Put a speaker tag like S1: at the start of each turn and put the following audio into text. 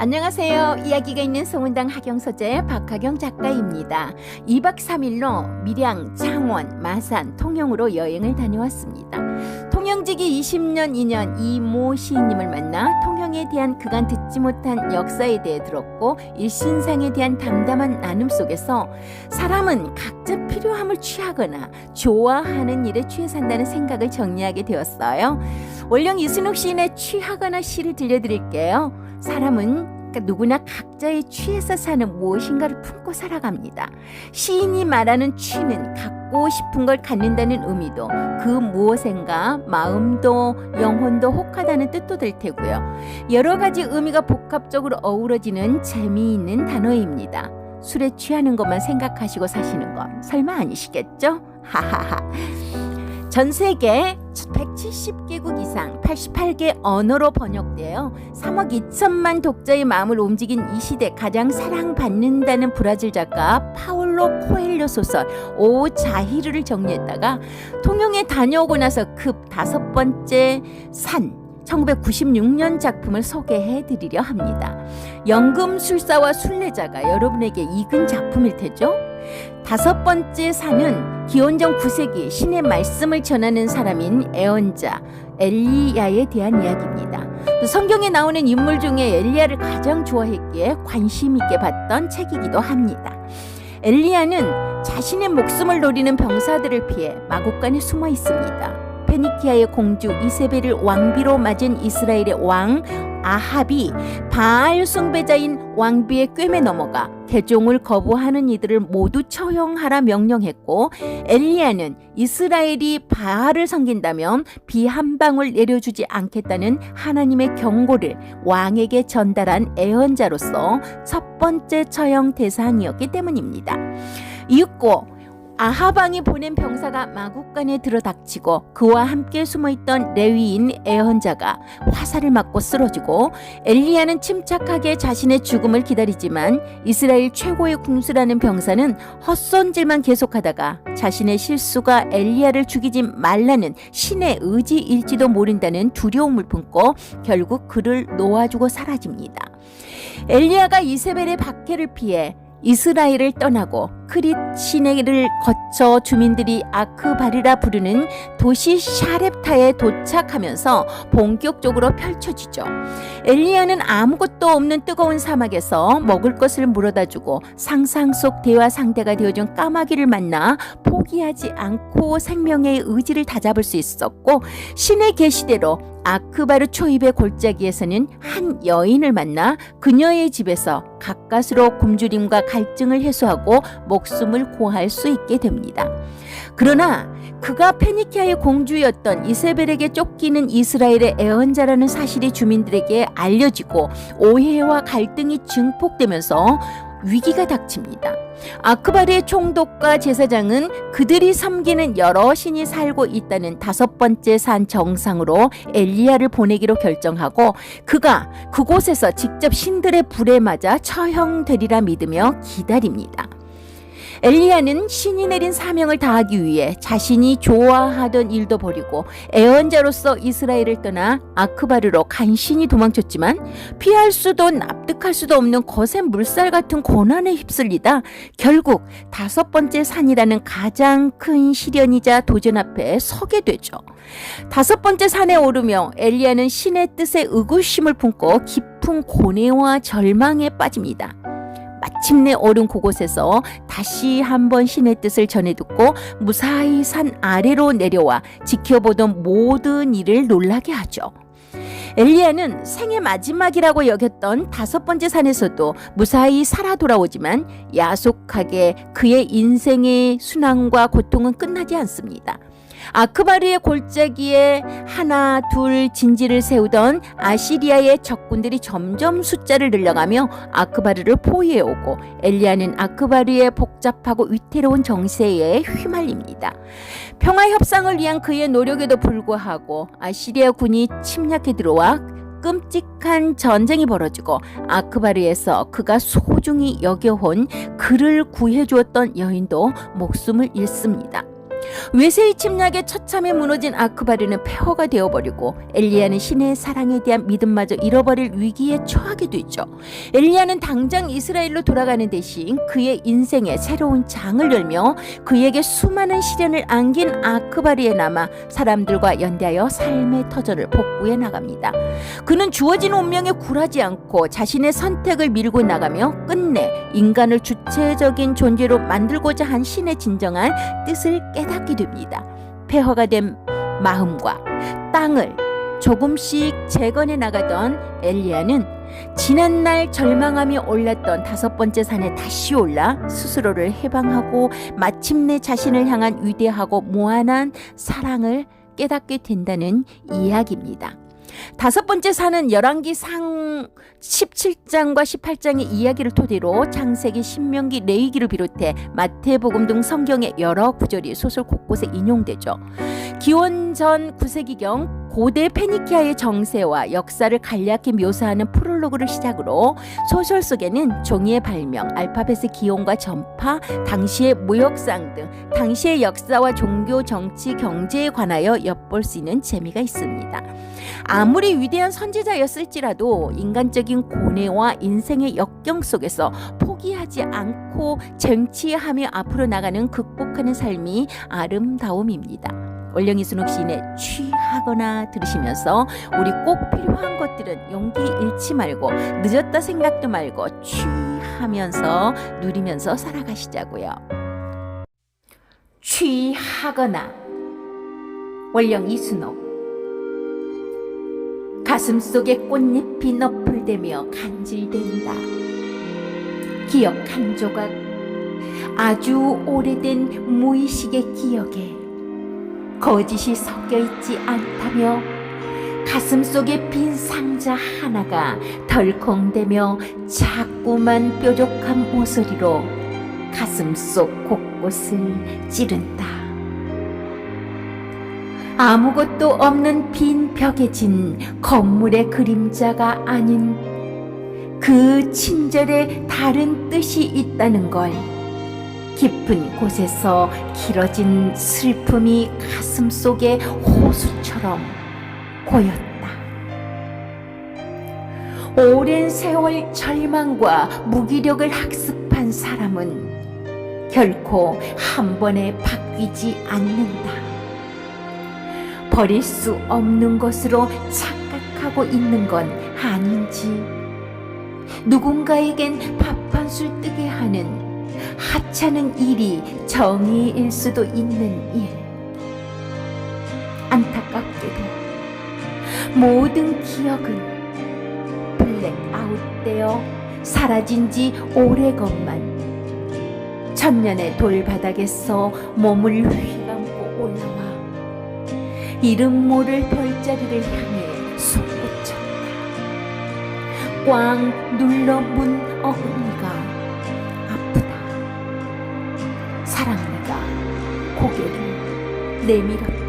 S1: 안녕하세요. 이야기가 있는 소문당 학영서재 박하경 작가입니다. 2박 3일로 밀양, 창원, 마산, 통영으로 여행을 다녀왔습니다. 통영지기 20년 2년 이모 시인님을 만나 통영에 대한 그간 듣지 못한 역사에 대해 들었고 일신상에 대한 담담한 나눔 속에서 사람은 각자 필요함을 취하거나 좋아하는 일에 취해 산다는 생각을 정리하게 되었어요. 원령 이순옥 시인의 취하거나 시를 들려드릴게요. 사람은 누구나 각자의 취해서 사는 무엇인가를 품고 살아갑니다. 시인이 말하는 취는 갖고 싶은 걸 갖는다는 의미도 그 무엇인가 마음도 영혼도 혹하다는 뜻도 될 테고요. 여러 가지 의미가 복합적으로 어우러지는 재미있는 단어입니다. 술에 취하는 것만 생각하시고 사시는 건 설마 아니시겠죠? 하하하. 전 세계 170개국 이상 88개 언어로 번역되어 3억 2천만 독자의 마음을 움직인 이 시대 가장 사랑받는다는 브라질 작가 파울로 코엘료 소설 오 자히르를 정리했다가 통영에 다녀오고 나서 급 5번째 산 1996년 작품을 소개해 드리려 합니다. 연금술사와 순례자가 여러분에게 익은 작품일 테죠? 5번째 산은 기원전 9세기 신의 말씀을 전하는 사람인 애언자 엘리야에 대한 이야기입니다. 또 성경에 나오는 인물 중에 엘리야를 가장 좋아했기에 관심 있게 봤던 책이기도 합니다. 엘리야는 자신의 목숨을 노리는 병사들을 피해 마국간에 숨어 있습니다. 페니키아의 공주 이세벨을 왕비로 맞은 이스라엘의 왕 아합이 바알 숭배자인 왕비의 꿰매 넘어가 개종을 거부하는 이들을 모두 처형하라 명령했고 엘리야는 이스라엘이 바알을 섬긴다면 비 한 방울 내려주지 않겠다는 하나님의 경고를 왕에게 전달한 애언자로서 첫 번째 처형 대상이었기 때문입니다. 이윽고 아하방이 보낸 병사가 마국간에 들어닥치고 그와 함께 숨어있던 레위인 애언자가 화살을 맞고 쓰러지고 엘리야는 침착하게 자신의 죽음을 기다리지만 이스라엘 최고의 군수라는 병사는 헛손질만 계속하다가 자신의 실수가 엘리야를 죽이지 말라는 신의 의지일지도 모른다는 두려움을 품고 결국 그를 놓아주고 사라집니다. 엘리야가 이세벨의 박해를 피해 이스라엘을 떠나고 크릿 시내를 거쳐 주민들이 아크바리라 부르는 도시 샤렙타에 도착하면서 본격적으로 펼쳐지죠. 엘리야는 아무것도 없는 뜨거운 사막에서 먹을 것을 물어다주고 상상 속 대화 상대가 되어준 까마귀를 만나 포기하지 않고 생명의 의지를 다잡을 수 있었고 신의 계시대로 아크바르 초입의 골짜기에서는 한 여인을 만나 그녀의 집에서 가까스로 굶주림과 갈증을 해소하고 목숨을 구할 수 있게 됩니다. 그러나 그가 페니키아의 공주였던 이세벨에게 쫓기는 이스라엘의 애언자라는 사실이 주민들에게 알려지고 오해와 갈등이 증폭되면서 위기가 닥칩니다. 아크바르의 총독과 제사장은 그들이 섬기는 여러 신이 살고 있다는 5번째 산 정상으로 엘리야를 보내기로 결정하고 그가 그곳에서 직접 신들의 불에 맞아 처형되리라 믿으며 기다립니다. 엘리야는 신이 내린 사명을 다하기 위해 자신이 좋아하던 일도 버리고 애언자로서 이스라엘을 떠나 아크바르로 간신히 도망쳤지만 피할 수도 납득할 수도 없는 거센 물살 같은 고난에 휩쓸리다 결국 5번째 산이라는 가장 큰 시련이자 도전 앞에 서게 되죠. 5번째 산에 오르며 엘리야는 신의 뜻에 의구심을 품고 깊은 고뇌와 절망에 빠집니다. 마침내 오른 그곳에서 다시 한번 신의 뜻을 전해 듣고 무사히 산 아래로 내려와 지켜보던 모든 일을 놀라게 하죠. 엘리야는 생의 마지막이라고 여겼던 5번째 산에서도 무사히 살아 돌아오지만 야속하게 그의 인생의 순환과 고통은 끝나지 않습니다. 아크바르의 골짜기에 하나 둘 진지를 세우던 아시리아의 적군들이 점점 숫자를 늘려가며 아크바르를 포위해오고 엘리야는 아크바르의 복잡하고 위태로운 정세에 휘말립니다. 평화협상을 위한 그의 노력에도 불구하고 아시리아 군이 침략해 들어와 끔찍한 전쟁이 벌어지고 아크바르에서 그가 소중히 여겨온 그를 구해주었던 여인도 목숨을 잃습니다. 외세의 침략에 처참해 무너진 아크바르는 폐허가 되어버리고 엘리야는 신의 사랑에 대한 믿음마저 잃어버릴 위기에 처하게 되죠. 엘리야는 당장 이스라엘로 돌아가는 대신 그의 인생에 새로운 장을 열며 그에게 수많은 시련을 안긴 아크바르에 남아 사람들과 연대하여 삶의 터전을 복구해 나갑니다. 그는 주어진 운명에 굴하지 않고 자신의 선택을 밀고 나가며 끝내 인간을 주체적인 존재로 만들고자 한 신의 진정한 뜻을 깨닫게 됩니다. 폐허가 된 마음과 땅을 조금씩 재건해 나가던 엘리야는 지난날 절망하며 올랐던 5번째 산에 다시 올라 스스로를 해방하고 마침내 자신을 향한 위대하고 무한한 사랑을 깨닫게 된다는 이야기입니다. 5번째 산은 열왕기상 17장과 18장의 이야기를 토대로 창세기, 신명기, 레위기를 비롯해 마태복음 등 성경의 여러 구절이 소설 곳곳에 인용되죠. 기원전 9세기경 고대 페니키아의 정세와 역사를 간략히 묘사하는 프롤로그를 시작으로 소설 속에는 종이의 발명, 알파벳의 기원과 전파, 당시의 무역상 등 당시의 역사와 종교, 정치, 경제에 관하여 엿볼 수 있는 재미가 있습니다. 아무리 위대한 선지자였을지라도 인간적인 고뇌와 인생의 역경 속에서 포기하지 않고 쟁취하며 앞으로 나가는 극복하는 삶이 아름다움입니다. 원령이 순옥 시인의 취하거나 들으시면서 우리 꼭 필요한 것들은 용기 잃지 말고 늦었다 생각도 말고 취하면서 누리면서 살아가시자고요. 취하거나 원령 이순옥. 가슴속에 꽃잎이 너풀대며 간질댄다. 기억 한 조각, 아주 오래된 무의식의 기억에 거짓이 섞여있지 않다며 가슴속에 빈 상자 하나가 덜컹대며 자꾸만 뾰족한 모서리로 가슴속 곳곳을 찌른다. 아무것도 없는 빈 벽에 진 건물의 그림자가 아닌 그 친절에 다른 뜻이 있다는 걸 깊은 곳에서 길어진 슬픔이 가슴속에 호수처럼 고였다. 오랜 세월 절망과 무기력을 학습한 사람은 결코 한 번에 바뀌지 않는다. 버릴 수 없는 것으로 착각하고 있는 건 아닌지, 누군가에겐 밥 한 술 뜨게 하는 하찮은 일이 정의일 수도 있는 일. 안타깝게도 모든 기억은 블랙아웃되어 사라진 지 오래건만 천년의 돌바닥에서 몸을 휘감고 올라와 이름 모를 별자리를 향해 솟구쳤다. 꽝 눌러 문 어금니가 아프다. 사랑니가 고개를 내밀었다.